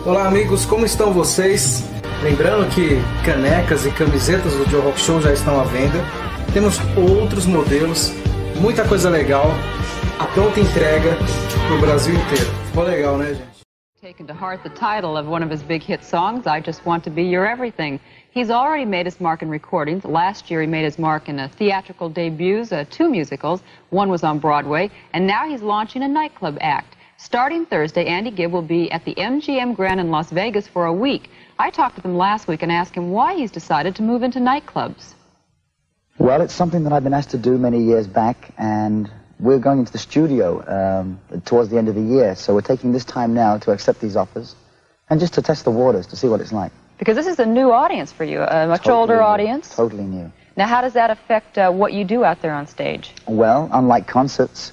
Olá amigos, como estão vocês? Lembrando que canecas e camisetas do Joe Rock Show já estão à venda. Temos outros modelos, muita coisa legal, a pronta entrega pro Brasil inteiro. Ficou legal, né, gente? Taken to heart the title of one of his big hit songs, I Just Want to Be Your Everything. He's already made his mark in recordings. Last year he made his mark in theatrical debuts, 2 musicals. One was on Broadway, and now he's launching a nightclub act. Starting Thursday, Andy Gibb will be at the MGM Grand in Las Vegas for a week. I talked with him last week and asked him why he's decided to move into nightclubs. Well, it's something that I've been asked to do many years back, and we're going into the studio towards the end of the year, so we're taking this time now to accept these offers and just to test the waters to see what it's like. Because this is a new audience for you, a much older audience. Totally new. Now, how does that affect what you do out there on stage? Well, unlike concerts,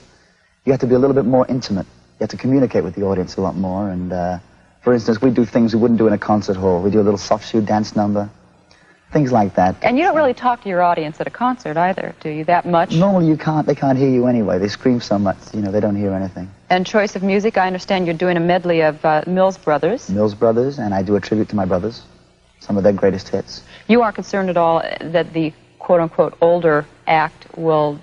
you have to be a little bit more intimate. You have to communicate with the audience a lot more, and for instance, we do things we wouldn't do in a concert hall. We do a little soft shoe dance number, things like that. And you don't really talk to your audience at a concert either, do you, that much? Normally you can't. They can't hear you anyway. They scream so much, you know, they don't hear anything. And choice of music, I understand you're doing a medley of Mills Brothers. Mills Brothers, and I do a tribute to my brothers, some of their greatest hits. You aren't concerned at all that the quote-unquote older act will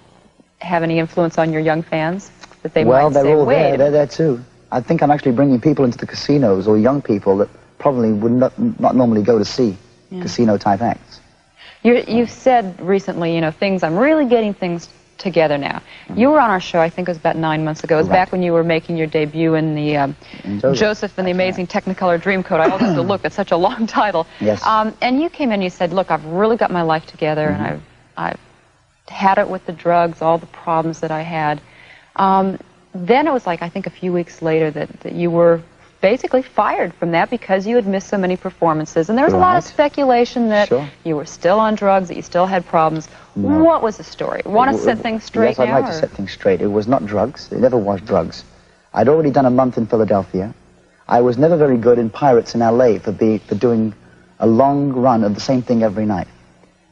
have any influence on your young fans? That they well, might they're say, all wait, there. They're there too. I think I'm actually bringing people into the casinos, or young people that probably would not normally go to see casino-type acts. You've said recently, you know, I'm really getting things together now. You were on our show, I think it was about 9 months ago. It was back when you were making your debut in the Joseph and the Amazing Technicolor Dreamcoat. I always have to look, it's such a long title. Yes. And you came in and you said, look, I've really got my life together, and I've had it with the drugs, all the problems that I had. Then it was like, I think a few weeks later that you were basically fired from that because you had missed so many performances. And there was a lot of speculation that you were still on drugs, that you still had problems. No. What was the story? Want to set things straight now? Yes, I'd like to set things straight. It was not drugs. It never was drugs. I'd already done a month in Philadelphia. I was never very good in Pirates in L.A. for doing a long run of the same thing every night.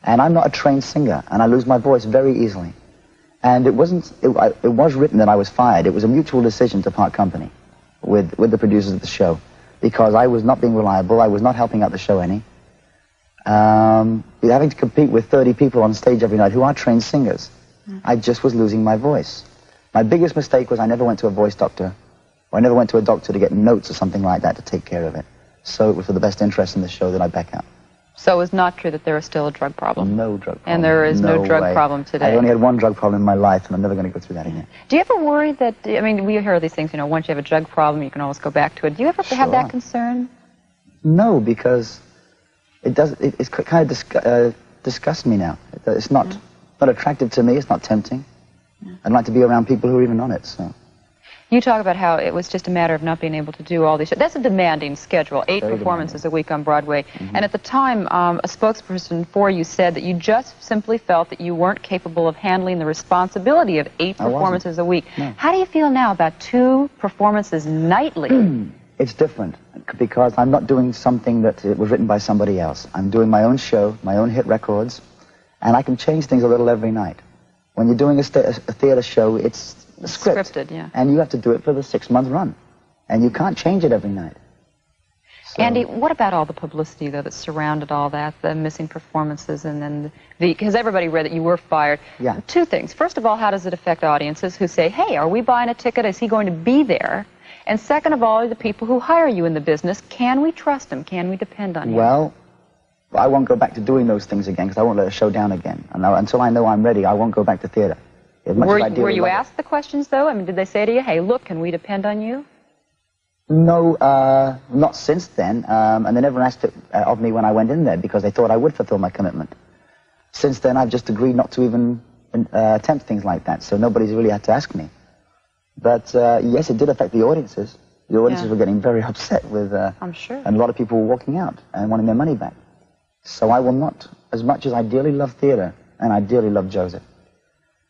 And I'm not a trained singer, and I lose my voice very easily. And it was written that I was fired. It was a mutual decision to part company with the producers of the show, because I was not being reliable. I was not helping out the show any. Having to compete with 30 people on stage every night who are trained singers, I just was losing my voice. My biggest mistake was I never went to a voice doctor, or I never went to a doctor to get notes or something like that to take care of it. So it was for the best interest in the show that I back out. So it was not true that there was still a drug problem? No drug problem. And there is no drug problem today? I only had one drug problem in my life, and I'm never going to go through that again. Do you ever worry that, I mean, we hear these things, you know, once you have a drug problem, you can always go back to it. Do you ever have that concern? No, because it's kind of disgusts me now. It's not attractive to me, it's not tempting. I'd like to be around people who are even on it, so. You talk about how it was just a matter of not being able to do all these shows. That's a demanding schedule, 8 performances a week on Broadway. And at the time, a spokesperson for you said that you just simply felt that you weren't capable of handling the responsibility of 8 performances a week. No. How do you feel now about 2 performances nightly? It's different, because I'm not doing something that was written by somebody else. I'm doing my own show, my own hit records, and I can change things a little every night. When you're doing a theater show, it's scripted, yeah. And you have to do it for the 6-month run. And you can't change it every night. So. Andy, what about all the publicity, though, that surrounded all that, the missing performances, and then because everybody read that you were fired. Yeah. 2 things. First of all, how does it affect audiences who say, hey, are we buying a ticket? Is he going to be there? And second of all, the people who hire you in the business, can we trust him? Can we depend on him? Well, I won't go back to doing those things again, because I won't let a show down again. And until I know I'm ready, I won't go back to theater. Were you asked the questions, though? I mean, did they say to you, hey, look, can we depend on you? No, not since then. And they never asked it of me when I went in there, because they thought I would fulfill my commitment. Since then, I've just agreed not to even attempt things like that, so nobody's really had to ask me. But, yes, it did affect the audiences. The audiences were getting very upset with... I'm sure. And a lot of people were walking out and wanting their money back. So I will not, as much as I dearly love theater, and I dearly love Joseph,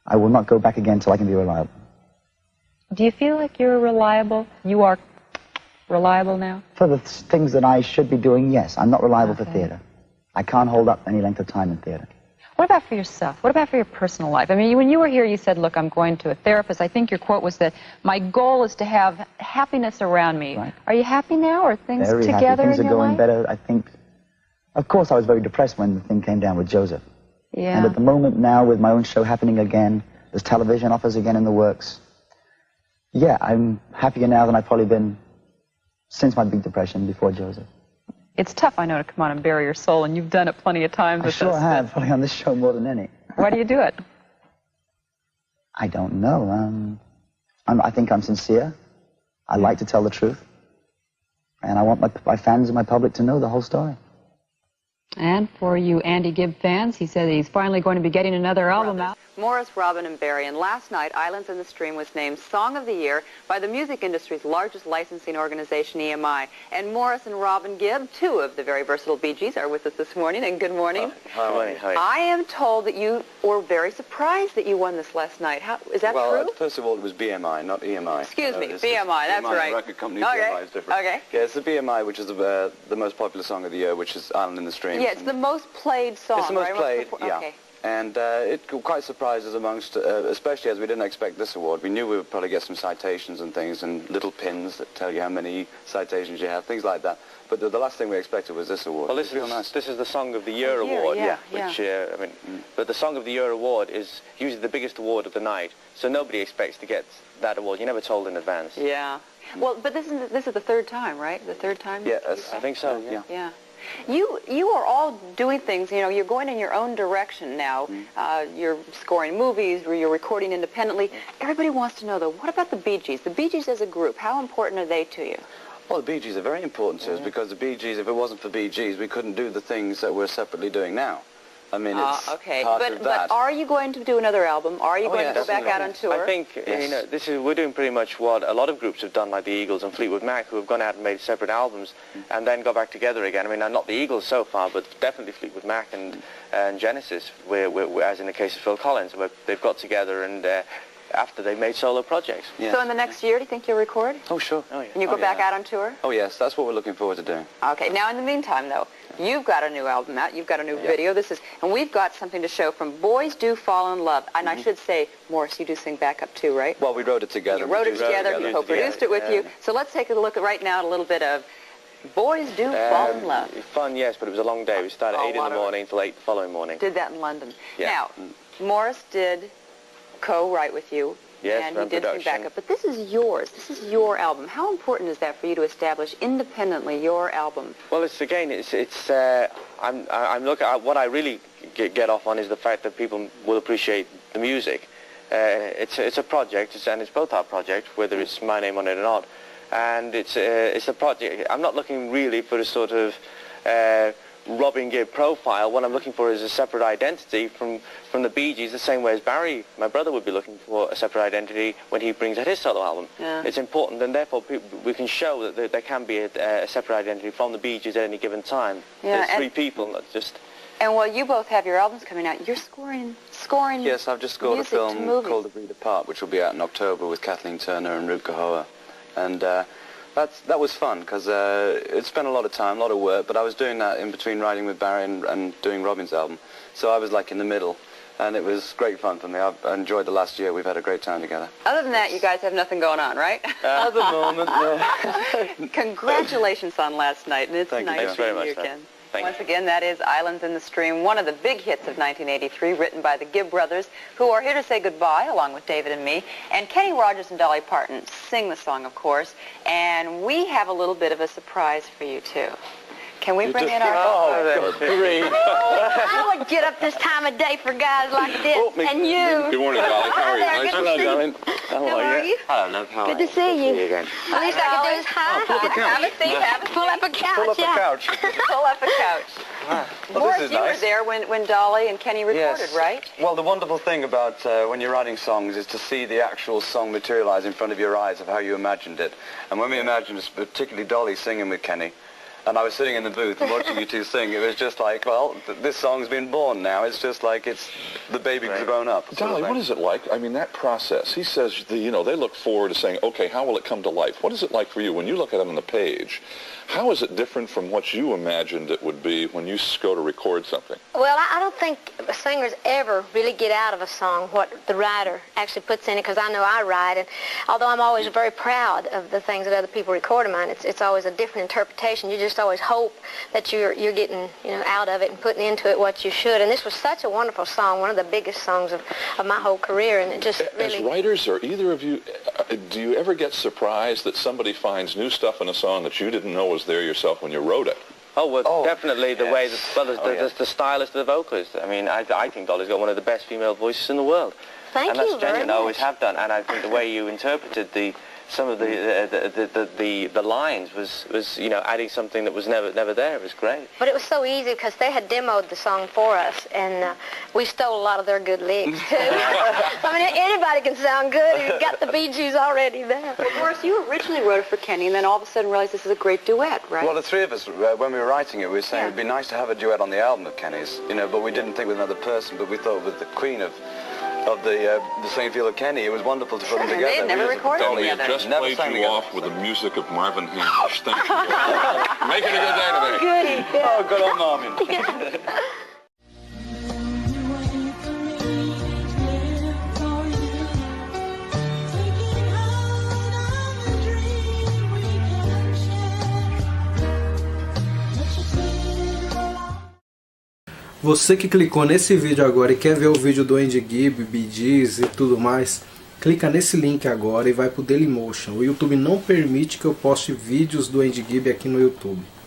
I will not go back again until I can be reliable. Do you feel like you're reliable? You are reliable now? For the things that I should be doing, yes. I'm not reliable for theater. I can't hold up any length of time in theater. What about for yourself? What about for your personal life? I mean, when you were here, you said, look, I'm going to a therapist. I think your quote was that my goal is to have happiness around me. Right. Are you happy now? Are things Very together happy. Things in are your going life? better, I think. Of course, I was very depressed when the thing came down with Joseph. Yeah. And at the moment now, with my own show happening again, there's television offers again in the works. Yeah, I'm happier now than I've probably been since my big depression before Joseph. It's tough, I know, to come on and bare your soul, and you've done it plenty of times I with sure us. have, probably on this show more than any. Why do you do it? I don't know. I think I'm sincere. I like to tell the truth. And I want my fans and my public to know the whole story. And for you Andy Gibb fans, he said he's finally going to be getting another album out. Maurice, Robin, and Barry. And last night, Islands in the Stream was named Song of the Year by the music industry's largest licensing organization, EMI. And Maurice and Robin Gibb, two of the very versatile Bee Gees, are with us this morning. And good morning. Hi. I am told that you were very surprised that you won this last night. Is that well, true? First of all, it was BMI, not EMI. Excuse me, It's BMI, that's BMI, right. The record company, Okay. BMI is different. Okay. Yeah, it's the BMI, which is the most popular song of the year, which is Island in the Stream. Yeah, it's the most played song. It's the most right? played, yeah. Okay. And it quite surprised us amongst, especially as we didn't expect this award. We knew we would probably get some citations and things and little pins that tell you how many citations you have, things like that. But the last thing we expected was this award. Well, this is the Song of the Year award, yeah. which but the Song of the Year award is usually the biggest award of the night, so nobody expects to get that award. You're never told in advance. Yeah. Well, but this is the third time, right? The third time? Yeah, I think so. Yeah. Yeah. You are all doing things, you know, you're going in your own direction now. You're scoring movies, or you're recording independently. Everybody wants to know, though, what about the Bee Gees? The Bee Gees as a group, how important are they to you? Well, the Bee Gees are very important to us because the Bee Gees, if it wasn't for Bee Gees, we couldn't do the things that we're separately doing now. I mean, it's okay. part of that. But are you going to do another album? Are you going to go back out on tour? I think we're doing pretty much what a lot of groups have done, like the Eagles and Fleetwood Mac, who have gone out and made separate albums and then got back together again. I mean, not the Eagles so far, but definitely Fleetwood Mac and Genesis, where, as in the case of Phil Collins, where they've got together and after they made solo projects. Yes. So in the next year, do you think you'll record? Oh, sure. Oh, yeah. And you go back out on tour? Oh, yes, that's what we're looking forward to doing. Okay. Now, in the meantime, though, you've got a new album out. You've got a new video. And we've got something to show from Boys Do Fall in Love. And I should say, Maurice, you do sing backup too, right? Well, we wrote it together. You wrote it together. You co-produced it with you. So let's take a look right now at a little bit of Boys Do Fall in Love. Fun, yes, but it was a long day. We started at 8 in the morning till 8 the following morning. Did that in London. Yeah. Now, Maurice did co-write with you. Yes, and from he did some production. backup. But this is yours. This is your album. How important is that for you to establish independently your album? Well, I'm looking at what I really get off on is the fact that people will appreciate the music. It's a project, and it's both our project, whether it's my name on it or not. And it's a project. I'm not looking really for a sort of Robin Gibb profile. What I'm looking for is a separate identity from the Bee Gees, the same way as Barry, my brother, would be looking for a separate identity when he brings out his solo album. Yeah. It's important, and therefore we can show that there can be a separate identity from the Bee Gees at any given time. Yeah, There's three people, not just... And while you both have your albums coming out, you're scoring Yes, I've just scored a music to film movies. called The Breed Apart, which will be out in October with Kathleen Turner and Rutger Hauer. And that was fun because it spent a lot of time, a lot of work, but I was doing that in between writing with Barry and doing Robin's album. So I was like in the middle, and it was great fun for me. I enjoyed the last year. We've had a great time together. Other than that, you guys have nothing going on, right? At the moment, no. Congratulations on last night, and it's Thank you. nice Thanks very seeing much, you sir. again. Thank Once again, that is Islands in the Stream, one of the big hits of 1983, written by the Gibb brothers, who are here to say goodbye, along with David and me. And Kenny Rogers and Dolly Parton sing the song, of course. And we have a little bit of a surprise for you, too. Can we bring in our... great. I would get up this time of day for guys like this, and you. Good morning, Dolly. How are you? Hi there, good to see you. darling. How are you? Hello, love. How Good to see you. again. The least I can do is hi. Have a seat, have a seat. Pull up a couch, Pull up a yeah. couch. Pull up a couch. Well, Maurice, this is you were nice. there when Dolly and Kenny recorded, right? Well, the wonderful thing about when you're writing songs is to see the actual song materialize in front of your eyes of how you imagined it. And when we imagined, particularly Dolly singing with Kenny, and I was sitting in the booth and watching you two sing. It was just like, well, this song's been born now. It's just like the baby's grown up. Dolly, what is it like? I mean, that process. He says, they look forward to saying, okay, how will it come to life? What is it like for you when you look at it on the page? How is it different from what you imagined it would be when you go to record something? Well, I don't think singers ever really get out of a song what the writer actually puts in it, because I know I write, and although I'm always very proud of the things that other people record of mine, it's always a different interpretation. You just always hope that you're getting out of it and putting into it what you should. And this was such a wonderful song, one of the biggest songs of my whole career, and it just really... As writers, or either of you, do you ever get surprised that somebody finds new stuff in a song that you didn't know was there yourself when you wrote it? Oh, well, definitely the way that, the stylist of the vocalist. I mean, I think Dolly's got one of the best female voices in the world. Thank you very much. And that's genuine, I always have done. And I think the way you interpreted some of the lines was adding something that was never there. It was great. But it was so easy because they had demoed the song for us, and we stole a lot of their good licks too. I mean, anybody can sound good. You've got the Bee Gees already there. Well, Maurice, you originally wrote it for Kenny, and then all of a sudden realized this is a great duet, right? Well, the three of us, when we were writing it, we were saying it'd be nice to have a duet on the album of Kenny's, but we didn't think with another person. But we thought with the Queen of the same field of Kenny, it was wonderful to put them together. They had never recorded Dolly, together. just Never played sang you together. off with the music of Marvin Hamish. Thank you. Make it a good day today. Goody. Yeah. Oh, good old Marvin. Você que clicou nesse vídeo agora e quer ver o vídeo do Andy Gibb, Bee Gees e tudo mais, clica nesse link agora e vai pro Dailymotion. O YouTube não permite que eu poste vídeos do Andy Gibb aqui no YouTube.